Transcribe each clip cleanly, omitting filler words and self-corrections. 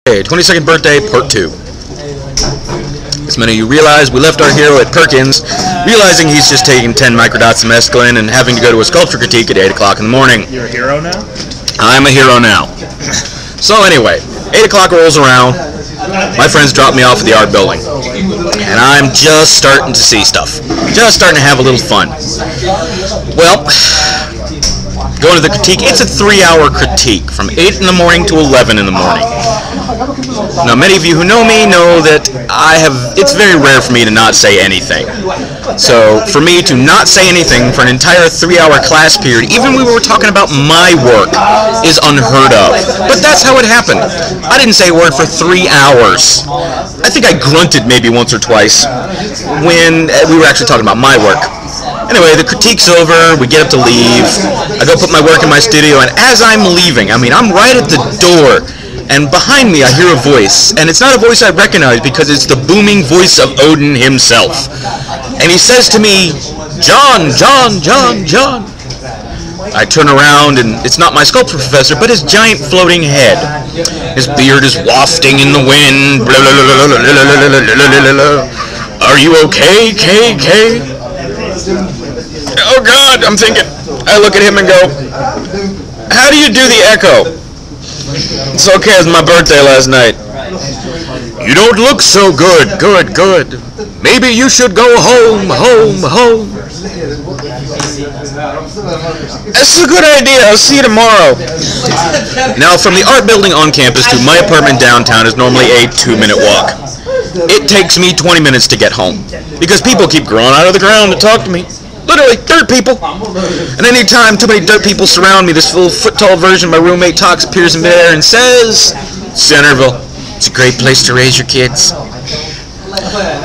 Okay, 22nd birthday, part 2. As many of you realize, we left our hero at Perkins, realizing he's just taking 10 microdots of mescaline and having to go to a sculpture critique at 8 o'clock in the morning. You're a hero now? I'm a hero now. So anyway, 8 o'clock rolls around, my friends drop me off at the art building, and I'm just starting to see stuff. Just starting to have a little fun. Well, going to the critique, it's a 3-hour critique, from 8 in the morning to 11 in the morning. Now, many of you who know me know that it's very rare for me to not say anything. So, for me to not say anything for an entire 3-hour class period, even when we were talking about my work, is unheard of. But that's how it happened. I didn't say a word for 3 hours. I think I grunted maybe once or twice when we were actually talking about my work. Anyway, the critique's over, we get up to leave, I go put my work in my studio, and as I'm leaving, I'm right at the door, and behind me I hear a voice, and it's not a voice I recognize because it's the booming voice of Odin himself. And he says to me, "John, John, John, John." I turn around, and it's not my sculpture professor, but his giant floating head. His beard is wafting in the wind. "Are you okay, K? Oh God," I'm thinking. I look at him and go, "How do you do the echo?" "It's okay, it was my birthday last night." "You don't look so good. Good. Maybe you should go home. "That's a good idea. I'll see you tomorrow." Now, from the art building on campus to my apartment downtown is normally a 2-minute walk. It takes me 20 minutes to get home, because people keep growing out of the ground to talk to me. Literally, dirt people. And any time too many dirt people surround me, this little foot-tall version of my roommate Tox appears in midair and says, "Centerville, it's a great place to raise your kids."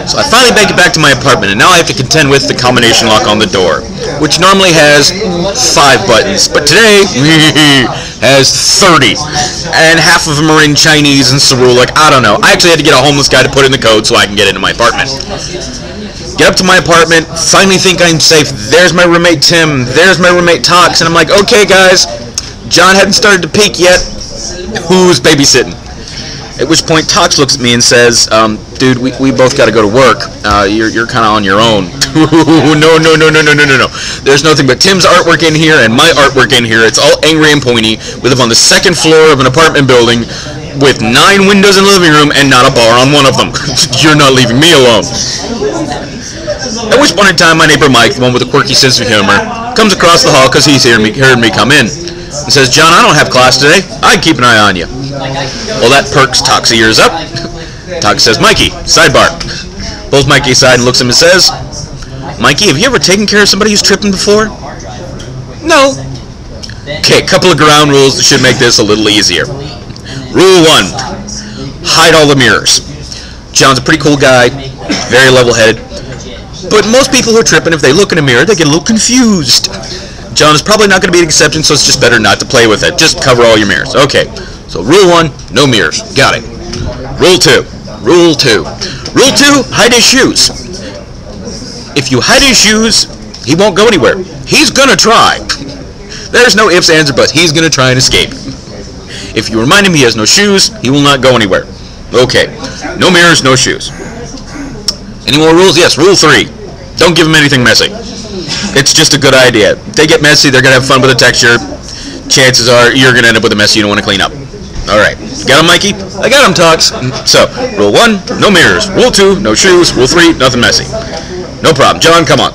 So I finally make it back to my apartment, and now I have to contend with the combination lock on the door, which normally has 5 buttons, but today has 30, and half of them are in Chinese and Cyrillic. I don't know. I actually had to get a homeless guy to put in the code so I can get into my apartment. Get up to my apartment, finally think I'm safe. There's my roommate Tim, there's my roommate Tox, and I'm like, "Okay guys, John hadn't started to peak yet. Who's babysitting?" At which point Tox looks at me and says, "Dude, we both got to go to work. You're kind of on your own." No. There's nothing but Tim's artwork in here and my artwork in here. It's all angry and pointy. We live on the 2nd floor of an apartment building with 9 windows in the living room and not a bar on one of them. You're not leaving me alone. At which point in time, my neighbor Mike, the one with a quirky sense of humor, comes across the hall because he's heard me come in, and says, "John, I don't have class today. I can keep an eye on you." Well, that perks Tox's ears up. Tox says, "Mikey, sidebar." Pulls Mikey aside and looks at him and says, "Mikey, have you ever taken care of somebody who's tripping before?" "No." Okay, a couple of ground rules that should make this a little easier. Rule 1, hide all the mirrors. John's a pretty cool guy, very level-headed, but most people who are tripping, if they look in a mirror, they get a little confused. John is probably not going to be an exception, so it's just better not to play with it. Just cover all your mirrors. Okay, so rule 1, no mirrors. Got it. Rule 2, hide his shoes. If you hide his shoes, he won't go anywhere. He's going to try. There's no ifs, ands, or buts. He's going to try and escape. If you remind him he has no shoes, he will not go anywhere. Okay, no mirrors, no shoes. Any more rules? Yes, rule 3, don't give him anything messy. It's just a good idea. If they get messy, they're going to have fun with the texture. Chances are you're going to end up with a mess you don't want to clean up. Alright, got him, Mikey? I got him, Tox. So, rule 1, no mirrors. Rule 2, no shoes. Rule 3, nothing messy. No problem. John, come on.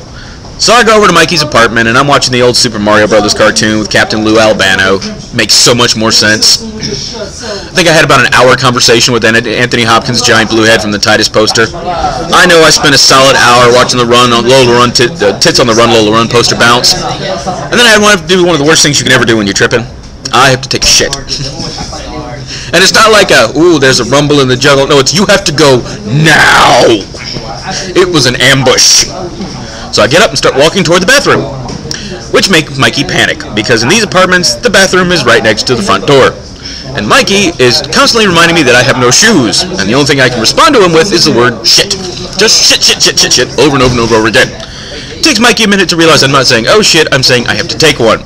So I go over to Mikey's apartment, and I'm watching the old Super Mario Brothers cartoon with Captain Lou Albano. Makes so much more sense. I think I had about an hour conversation with Anthony Hopkins' giant blue head from the Titus poster. I know I spent a solid hour watching the Tits on the Run, Lola Run poster bounce. And then I had to do one of the worst things you can ever do when you're tripping. I have to take a shit. And it's not like there's a rumble in the jungle. No, it's you have to go now. It was an ambush. So I get up and start walking toward the bathroom, which makes Mikey panic, because in these apartments, the bathroom is right next to the front door. And Mikey is constantly reminding me that I have no shoes, and the only thing I can respond to him with is the word shit. Just shit, over and over again. It takes Mikey a minute to realize I'm not saying, "Oh shit," I'm saying I have to take one.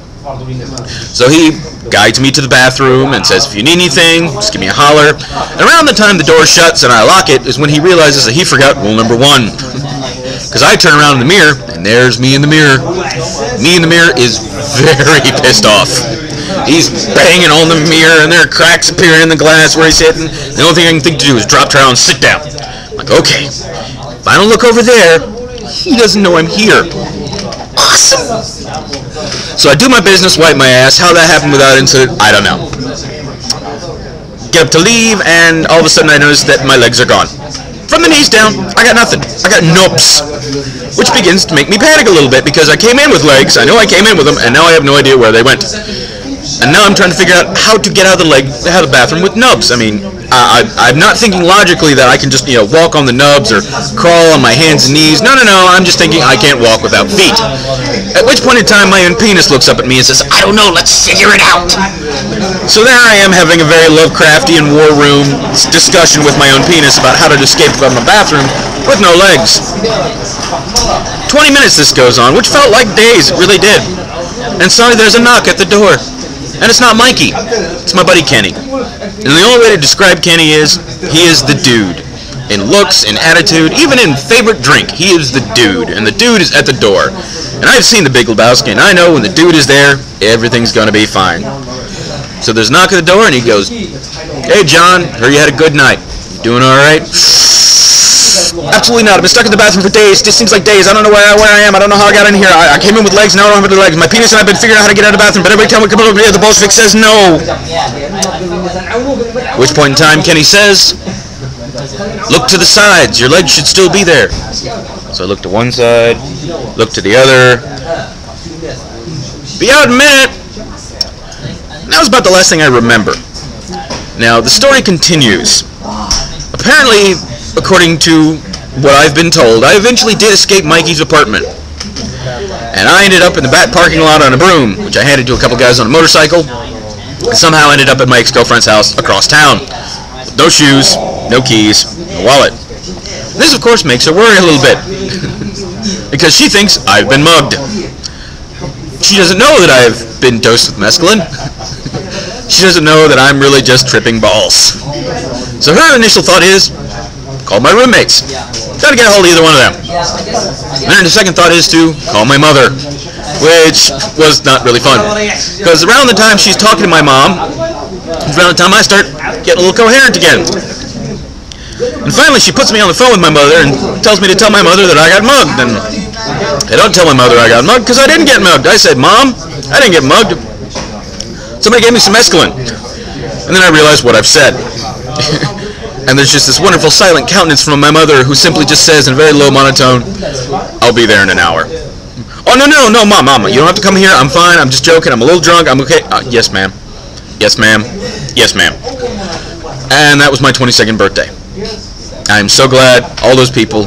So he guides me to the bathroom and says, if you need anything, just give me a holler. And around the time the door shuts and I lock it is when he realizes that he forgot rule number 1. Because I turn around in the mirror, and there's me in the mirror. Me in the mirror is very pissed off. He's banging on the mirror, and there are cracks appearing in the glass where he's sitting. The only thing I can think to do is drop trowel and sit down. I'm like, okay, if I don't look over there, he doesn't know I'm here. Awesome! So I do my business, wipe my ass. How that happened without incident, I don't know. Get up to leave, and all of a sudden I notice that my legs are gone. From the knees down, I got nothing. I got nubs. Which begins to make me panic a little bit, because I came in with legs, I know I came in with them, and now I have no idea where they went. And now I'm trying to figure out how to get out of the bathroom with nubs. I mean, I'm not thinking logically that I can just, walk on the nubs or crawl on my hands and knees. No, I'm just thinking I can't walk without feet. At which point in time, my own penis looks up at me and says, I don't know, let's figure it out. So there I am having a very Lovecraftian war room discussion with my own penis about how to escape from the bathroom with no legs. 20 minutes this goes on, which felt like days, it really did. And suddenly there's a knock at the door. And it's not Mikey, it's my buddy Kenny. And the only way to describe Kenny is, he is the dude. In looks, in attitude, even in favorite drink, he is the dude. And the dude is at the door. And I've seen The Big Lebowski, and I know when the dude is there, everything's gonna be fine. So there's a knock at the door, and he goes, hey John, heard you had a good night. You doing alright? Absolutely not. I've been stuck in the bathroom for days. It just seems like days. I don't know where I am. I don't know how I got in here. I came in with legs, now I don't have any legs. My penis and I've been figuring out how to get out of the bathroom, but every time we come over here, the Bolshevik says no. At which point in time, Kenny says, look to the sides. Your legs should still be there. So I look to one side, look to the other. Be out in a minute. And that was about the last thing I remember. Now, the story continues. Apparently, according to what I've been told, I eventually did escape Mikey's apartment. And I ended up in the back parking lot on a broom, which I handed to a couple guys on a motorcycle, and somehow ended up at my ex-girlfriend's house across town. With no shoes, no keys, no wallet. This, of course, makes her worry a little bit, because she thinks I've been mugged. She doesn't know that I've been dosed with mescaline. She doesn't know that I'm really just tripping balls. So her initial thought is, call my roommates. Gotta get a hold of either one of them. And then the second thought is to call my mother, which was not really fun. Because around the time she's talking to my mom, around the time I start getting a little coherent again. And finally she puts me on the phone with my mother and tells me to tell my mother that I got mugged. And I don't tell my mother I got mugged because I didn't get mugged. I said, Mom, I didn't get mugged. Somebody gave me some mescaline. And then I realized what I've said. And there's just this wonderful silent countenance from my mother who simply just says in a very low monotone, I'll be there in an hour. Oh, no, Mom, you don't have to come here. I'm fine. I'm just joking. I'm a little drunk. I'm okay. Yes, ma'am. Yes, ma'am. Yes, ma'am. And that was my 22nd birthday. I'm so glad all those people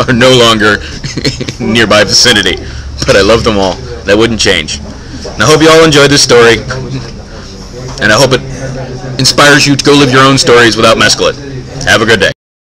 are no longer in nearby vicinity. But I love them all. That wouldn't change. And I hope you all enjoyed this story. And I hope it inspires you to go live your own stories without mescaline. Have a good day.